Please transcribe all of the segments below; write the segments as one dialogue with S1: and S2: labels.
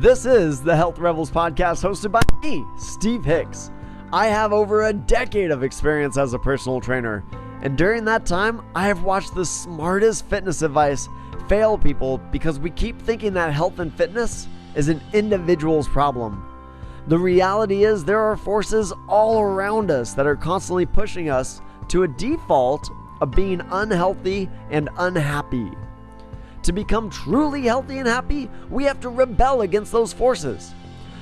S1: This is the Health Rebels podcast hosted by me, Steve Hicks. I have over a decade of experience as a personal trainer, and during that time, I have watched the smartest fitness advice fail people because we keep thinking that health and fitness is an individual's problem. The reality is there are forces all around us that are constantly pushing us to a default of being unhealthy and unhappy. To become truly healthy and happy, we have to rebel against those forces.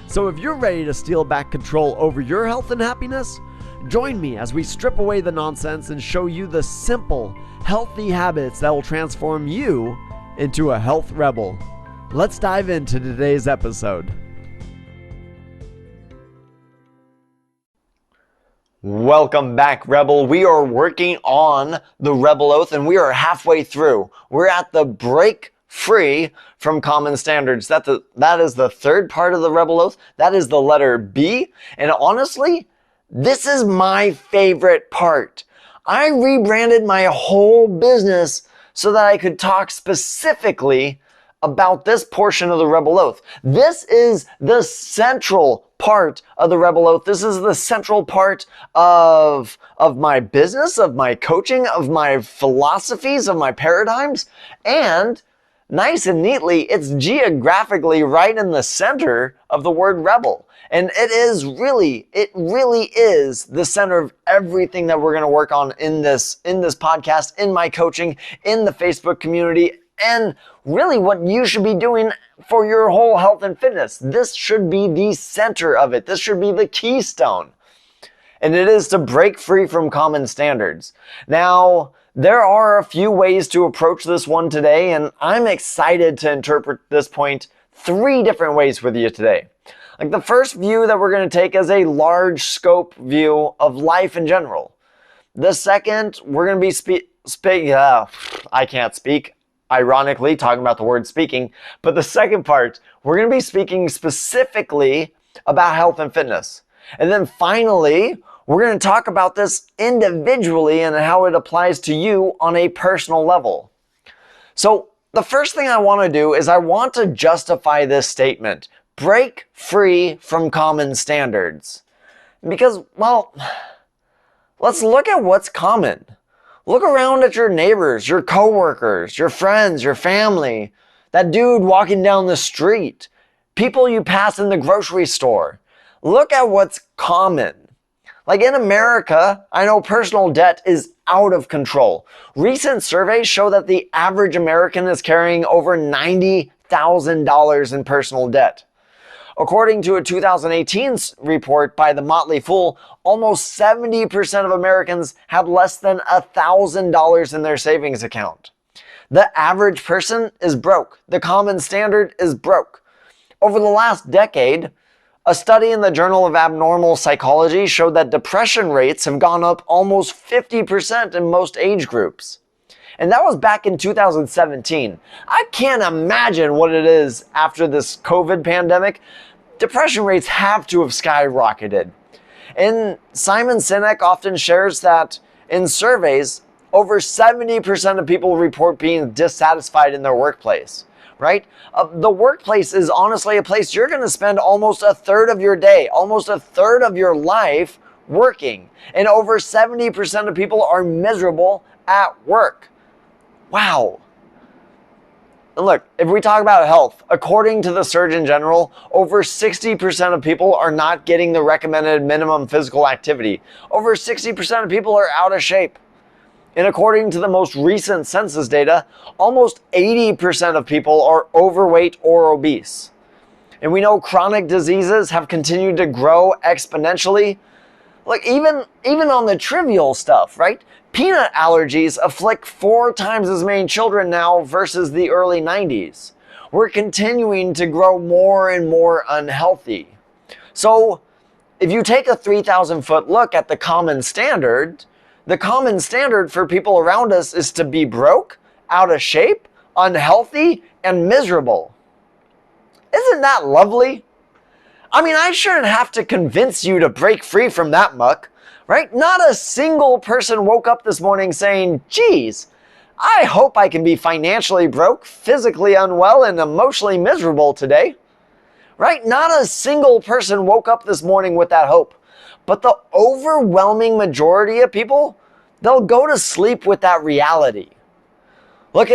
S1: So if you're ready to steal back control over your health and happiness, join me as we strip away the nonsense and show you the simple, healthy habits that will transform you into a health rebel. Let's dive into today's episode.
S2: Welcome back, Rebel. We are working on the Rebel Oath and we are halfway through. We're at the break free from common standards. That is the third part of the Rebel Oath. That is the letter B. And honestly, this is my favorite part. I rebranded my whole business so that I could talk specifically about this portion of the Rebel Oath. This is the central part of the Rebel Oath. This is the central part of my business, of my coaching, of my philosophies, of my paradigms, and nice and neatly, it's geographically right in the center of the word rebel. And it really is the center of everything that we're going to work on in this podcast, in my coaching, in the Facebook community, and really what you should be doing for your whole health and fitness. This should be the center of it. This should be the keystone. And it is to break free from common standards. Now, there are a few ways to approach this one today, and I'm excited to interpret this point 3 different ways with you today. Like the first view that we're going to take is a large scope view of life in general. The second, we're going to be I can't speak. Ironically, talking about the word speaking. But the second part, we're going to be speaking specifically about health and fitness. And then finally, we're going to talk about this individually and how it applies to you on a personal level. So the first thing I want to do is I want to justify this statement. Break free from common standards. Because, well, let's look at what's common. Look around at your neighbors, your coworkers, your friends, your family, that dude walking down the street, people you pass in the grocery store. Look at what's common. Like in America, I know personal debt is out of control. Recent surveys show that the average American is carrying over $90,000 in personal debt. According to a 2018 report by the Motley Fool, almost 70% of Americans have less than $1,000 in their savings account. The average person is broke. The common standard is broke. Over the last decade, a study in the Journal of Abnormal Psychology showed that depression rates have gone up almost 50% in most age groups. And that was back in 2017. I can't imagine what it is after this COVID pandemic. Depression rates have to have skyrocketed. And Simon Sinek often shares that in surveys, over 70% of people report being dissatisfied in their workplace, right? The workplace is honestly a place you're going to spend almost a third of your day, almost a third of your life working. And over 70% of people are miserable at work. Wow. And look, if we talk about health, according to the Surgeon General, over 60% of people are not getting the recommended minimum physical activity. Over 60% of people are out of shape. And according to the most recent census data, almost 80% of people are overweight or obese. And we know chronic diseases have continued to grow exponentially. Like even on the trivial stuff, right? Peanut allergies afflict 4 times as many children now versus the early 90s. We're continuing to grow more and more unhealthy. So if you take a 3,000-foot look at the common standard for people around us is to be broke, out of shape, unhealthy, and miserable. Isn't that lovely? I mean, I shouldn't have to convince you to break free from that muck, right? Not a single person woke up this morning saying, geez, I hope I can be financially broke, physically unwell, and emotionally miserable today. right? Not a single person woke up this morning with that hope. But the overwhelming majority of people, they'll go to sleep with that reality. Look,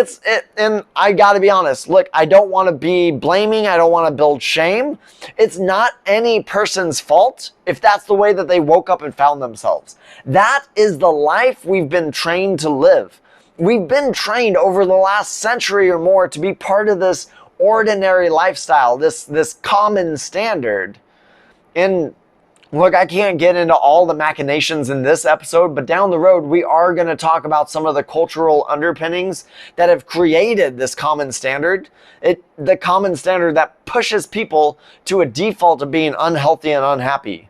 S2: and I gotta be honest, look, I don't want to be blaming, I don't want to build shame. It's not any person's fault if that's the way that they woke up and found themselves. That is the life we've been trained to live. We've been trained over the last century or more to be part of this ordinary lifestyle, this common standard. And look, I can't get into all the machinations in this episode, but down the road, we are going to talk about some of the cultural underpinnings that have created this common standard. The common standard that pushes people to a default of being unhealthy and unhappy.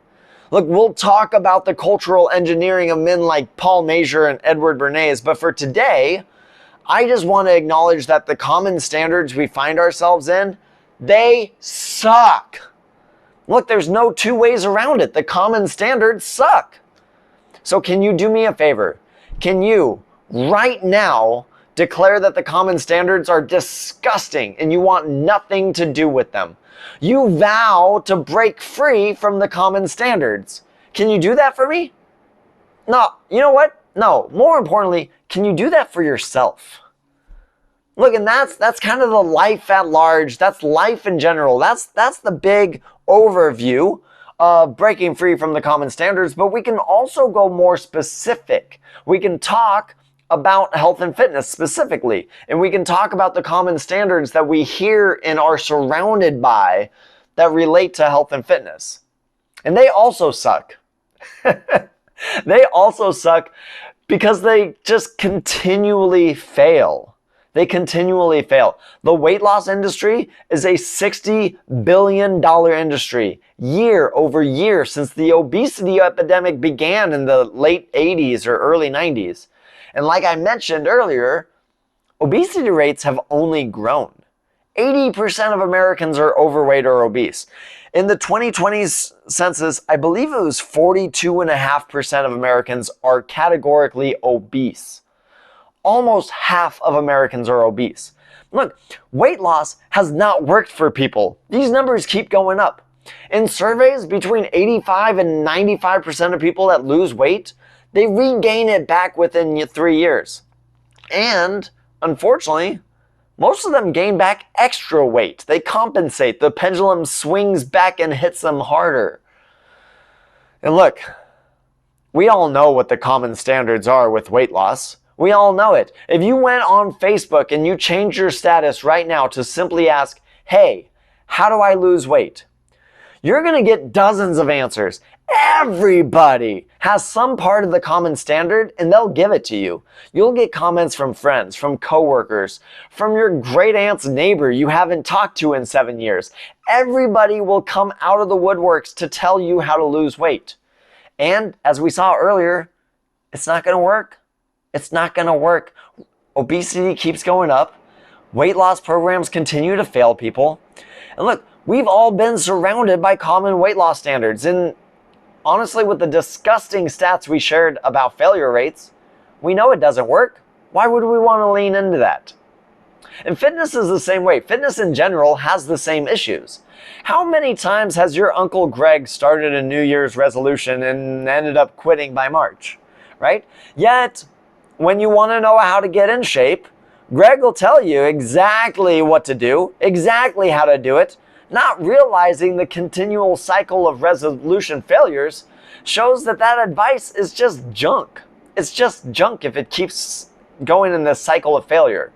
S2: Look, we'll talk about the cultural engineering of men like Paul Major and Edward Bernays, but for today, I just want to acknowledge that the common standards we find ourselves in, they suck. Look, there's no two ways around it. The common standards suck. So can you do me a favor? Can you, right now, declare that the common standards are disgusting and you want nothing to do with them? You vow to break free from the common standards. Can you do that for me? No, you know what? No, more importantly, can you do that for yourself? Look, and that's kind of the life at large. That's life in general. That's the big overview of breaking free from the common standards, but we can also go more specific. We can talk about health and fitness specifically, and we can talk about the common standards that we hear and are surrounded by that relate to health and fitness. And they also suck. They also suck because they just continually fail. They continually fail. The weight loss industry is a $60 billion industry year over year since the obesity epidemic began in the late 80s or early 90s. And like I mentioned earlier, obesity rates have only grown. 80% of Americans are overweight or obese. In the 2020 census, I believe it was 42.5% of Americans are categorically obese. Almost half of Americans are obese. Look, weight loss has not worked for people. These numbers keep going up. In surveys, between 85 and 95% of people that lose weight, they regain it back within 3 years. And, unfortunately, most of them gain back extra weight. They compensate. The pendulum swings back and hits them harder. And look, we all know what the common standards are with weight loss. We all know it. If you went on Facebook and you changed your status right now to simply ask, hey, how do I lose weight? You're going to get dozens of answers. Everybody has some part of the common standard and they'll give it to you. You'll get comments from friends, from coworkers, from your great aunt's neighbor you haven't talked to in 7 years. Everybody will come out of the woodworks to tell you how to lose weight. And as we saw earlier, it's not going to work. It's not going to work. Obesity keeps going up. Weight loss programs continue to fail people. And look, we've all been surrounded by common weight loss standards. And honestly, with the disgusting stats we shared about failure rates, we know it doesn't work. Why would we want to lean into that? And fitness is the same way. Fitness in general has the same issues. How many times has your Uncle Greg started a New Year's resolution and ended up quitting by March, right? Yet, when you want to know how to get in shape, Greg will tell you exactly what to do, exactly how to do it, not realizing the continual cycle of resolution failures shows that that advice is just junk. It's just junk if it keeps going in this cycle of failure.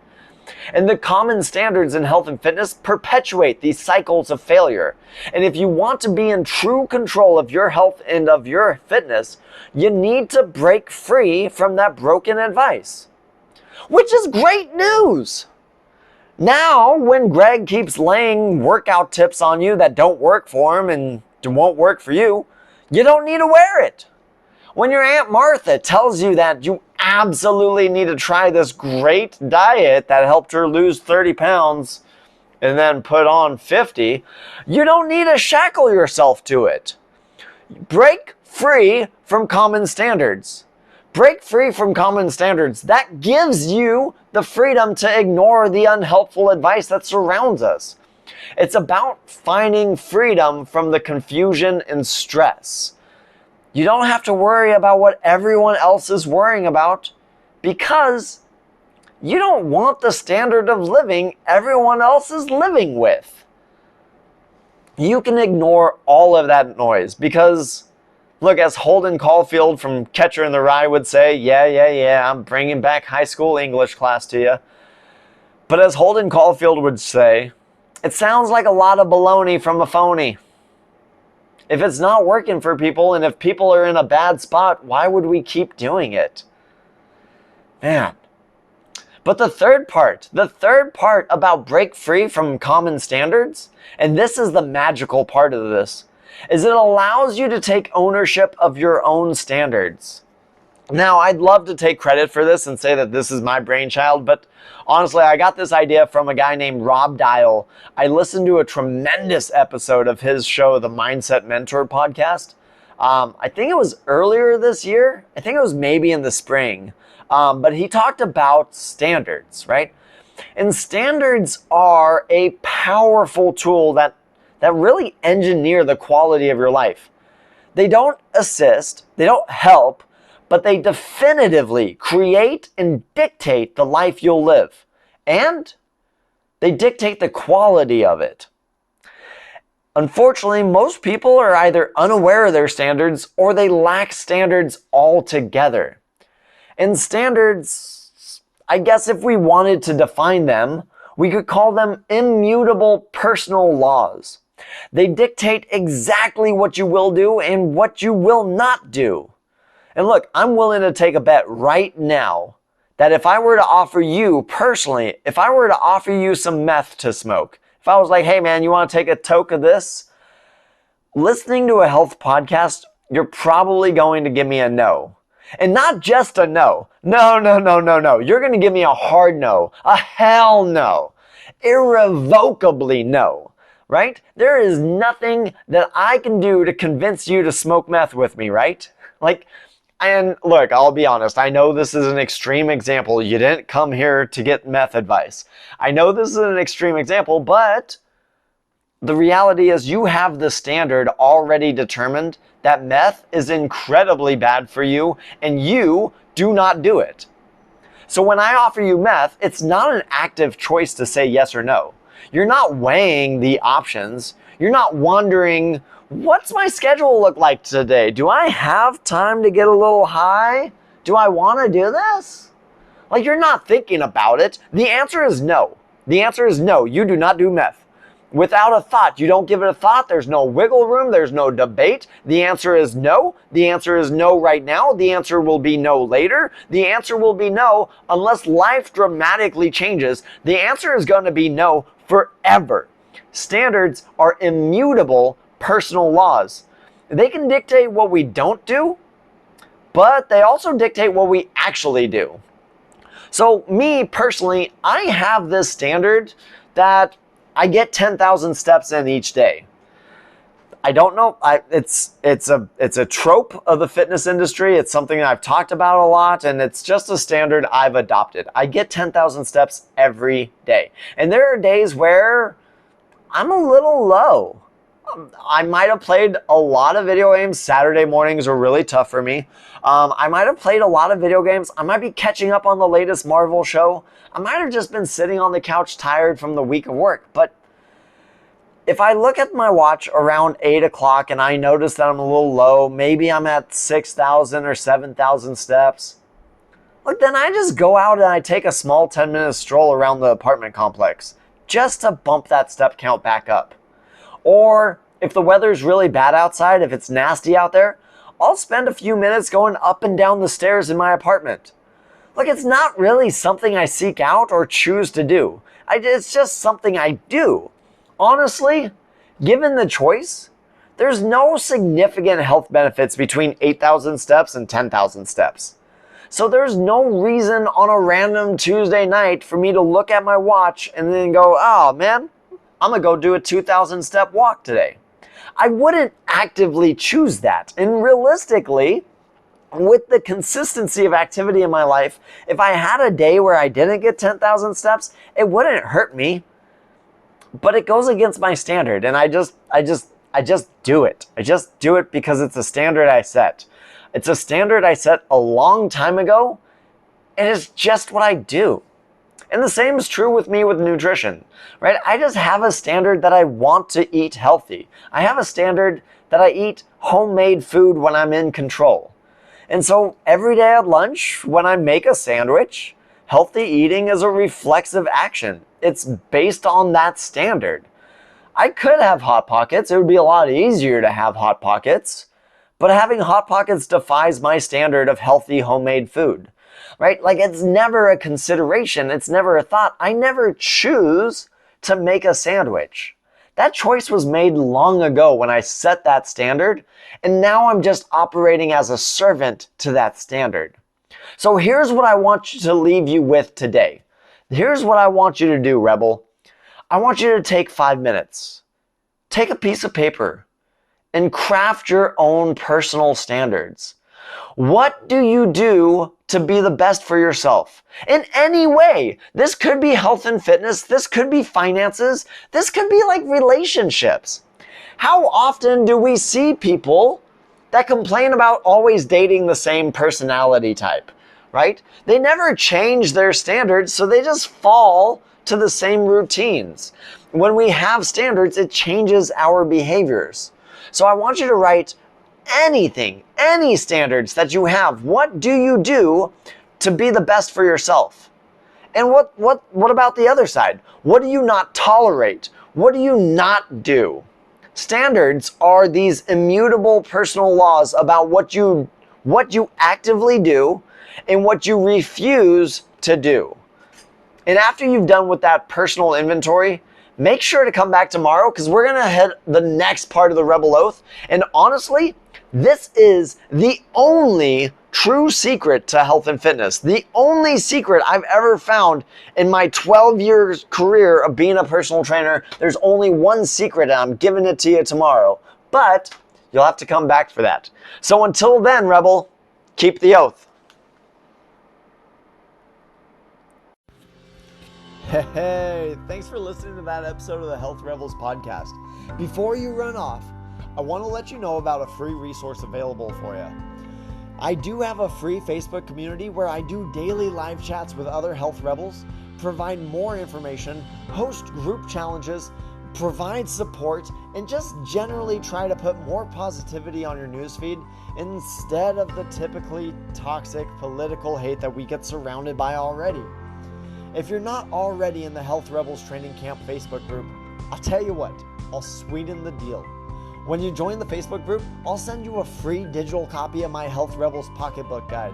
S2: And the common standards in health and fitness perpetuate these cycles of failure. And if you want to be in true control of your health and of your fitness, you need to break free from that broken advice. Which is great news! Now, when Greg keeps laying workout tips on you that don't work for him and won't work for you, you don't need to wear it. When your Aunt Martha tells you that you absolutely need to try this great diet that helped her lose 30 pounds and then put on 50, you don't need to shackle yourself to it. Break free from common standards. Break free from common standards. That gives you the freedom to ignore the unhelpful advice that surrounds us. It's about finding freedom from the confusion and stress. You don't have to worry about what everyone else is worrying about because you don't want the standard of living everyone else is living with. You can ignore all of that noise because, look, as Holden Caulfield from Catcher in the Rye would say, yeah, I'm bringing back high school English class to you. But as Holden Caulfield would say, it sounds like a lot of baloney from a phony. If it's not working for people and if people are in a bad spot, why would we keep doing it? Man. But the third part about break free from common standards, and this is the magical part of this, is it allows you to take ownership of your own standards. Now, I'd love to take credit for this and say that this is my brainchild, but honestly, I got this idea from a guy named Rob Dial. I listened to a tremendous episode of his show, the Mindset Mentor podcast. I think it was earlier this year. I think it was maybe in the spring. But he talked about standards, right? And standards are a powerful tool that really engineer the quality of your life. They don't assist, they don't help, but they definitively create and dictate the life you'll live. And they dictate the quality of it. Unfortunately, most people are either unaware of their standards or they lack standards altogether. And standards, I guess if we wanted to define them, we could call them immutable personal laws. They dictate exactly what you will do and what you will not do. And look, I'm willing to take a bet right now that if I were to offer you personally, if I were to offer you some meth to smoke, if I was like, hey man, you want to take a toke of this? Listening to a health podcast, you're probably going to give me a no. And not just a no. No. You're going to give me a hard no. A hell no. Irrevocably no. Right? There is nothing that I can do to convince you to smoke meth with me, right? And look, I'll be honest, I know this is an extreme example. You didn't come here to get meth advice. I know this is an extreme example, but the reality is you have the standard already determined that meth is incredibly bad for you and you do not do it. So when I offer you meth, it's not an active choice to say yes or no. You're not weighing the options. You're not wondering, what's my schedule look like today? Do I have time to get a little high? Do I want to do this? You're not thinking about it. The answer is no. The answer is no. You do not do meth. Without a thought, you don't give it a thought. There's no wiggle room. There's no debate. The answer is no. The answer is no right now. The answer will be no later. The answer will be no unless life dramatically changes. The answer is going to be no forever. Standards are immutable personal laws. They can dictate what we don't do, but they also dictate what we actually do. So me personally, I have this standard that I get 10,000 steps in each day. I don't know, it's a trope of the fitness industry. It's something I've talked about a lot, and it's just a standard I've adopted. I get 10,000 steps every day. And there are days where I'm a little low. I might have played a lot of video games. Saturday mornings are really tough for me. I might have played a lot of video games. I might be catching up on the latest Marvel show. I might have just been sitting on the couch tired from the week of work. But if I look at my watch around 8 o'clock and I notice that I'm a little low, maybe I'm at 6,000 or 7,000 steps, look, then I just go out and I take a small 10-minute stroll around the apartment complex just to bump that step count back up. Or if the weather's really bad outside, if it's nasty out there, I'll spend a few minutes going up and down the stairs in my apartment. Look, it's not really something I seek out or choose to do. It's just something I do. Honestly, given the choice, there's no significant health benefits between 8,000 steps and 10,000 steps. So there's no reason on a random Tuesday night for me to look at my watch and then go, oh man, I'm going to go do a 2,000 step walk today. I wouldn't actively choose that. And realistically, with the consistency of activity in my life, if I had a day where I didn't get 10,000 steps, it wouldn't hurt me. but it goes against my standard, and I just do it. I just do it because it's a standard I set. It's a standard I set a long time ago, and it's just what I do. And the same is true with me with nutrition, right? I just have a standard that I want to eat healthy. I have a standard that I eat homemade food when I'm in control. And so every day at lunch, when I make a sandwich, healthy eating is a reflexive action. It's based on that standard. I could have Hot Pockets. It would be a lot easier to have Hot Pockets. But having Hot Pockets defies my standard of healthy homemade food, right? Like, it's never a consideration. It's never a thought. I never choose to make a sandwich. That choice was made long ago when I set that standard, and now I'm just operating as a servant to that standard. So here's what I want you to leave you with today. Here's what I want you to do, Rebel. I want you to take 5 minutes. Take a piece of paper and craft your own personal standards. What do you do to be the best for yourself? In any way. This could be health and fitness. This could be finances. This could be like relationships. How often do we see people that complain about always dating the same personality type, right? They never change their standards, so they just fall to the same routines. When we have standards, it changes our behaviors. So I want you to write anything, any standards that you have. What do you do to be the best for yourself? And what about the other side? What do you not tolerate? What do you not do? Standards are these immutable personal laws about what you actively do and what you refuse to do. And after you've done with that personal inventory, make sure to come back tomorrow, because we're going to hit the next part of the Rebel Oath. And honestly, this is the only true secret to health and fitness. The only secret I've ever found in my 12 years career of being a personal trainer. There's only one secret, and I'm giving it to you tomorrow. But you'll have to come back for that. So until then, Rebel, keep the oath.
S1: Hey, thanks for listening to that episode of the Health Rebels podcast. Before you run off, I want to let you know about a free resource available for you. I do have a free Facebook community where I do daily live chats with other health rebels, provide more information, host group challenges, provide support, and just generally try to put more positivity on your newsfeed instead of the typically toxic political hate that we get surrounded by already. If you're not already in the Health Rebels Training Camp Facebook group, I'll tell you what, I'll sweeten the deal. When you join the Facebook group, I'll send you a free digital copy of my Health Rebels Pocketbook Guide.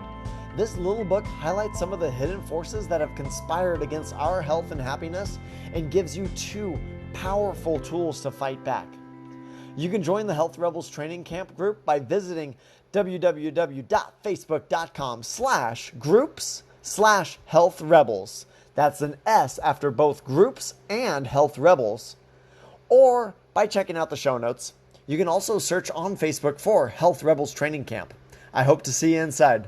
S1: This little book highlights some of the hidden forces that have conspired against our health and happiness and gives you 2 powerful tools to fight back. You can join the Health Rebels Training Camp group by visiting www.facebook.com/groups/health-rebels. That's an S after both groups and Health Rebels. Or by checking out the show notes. You can also search on Facebook for Health Rebels Training Camp. I hope to see you inside.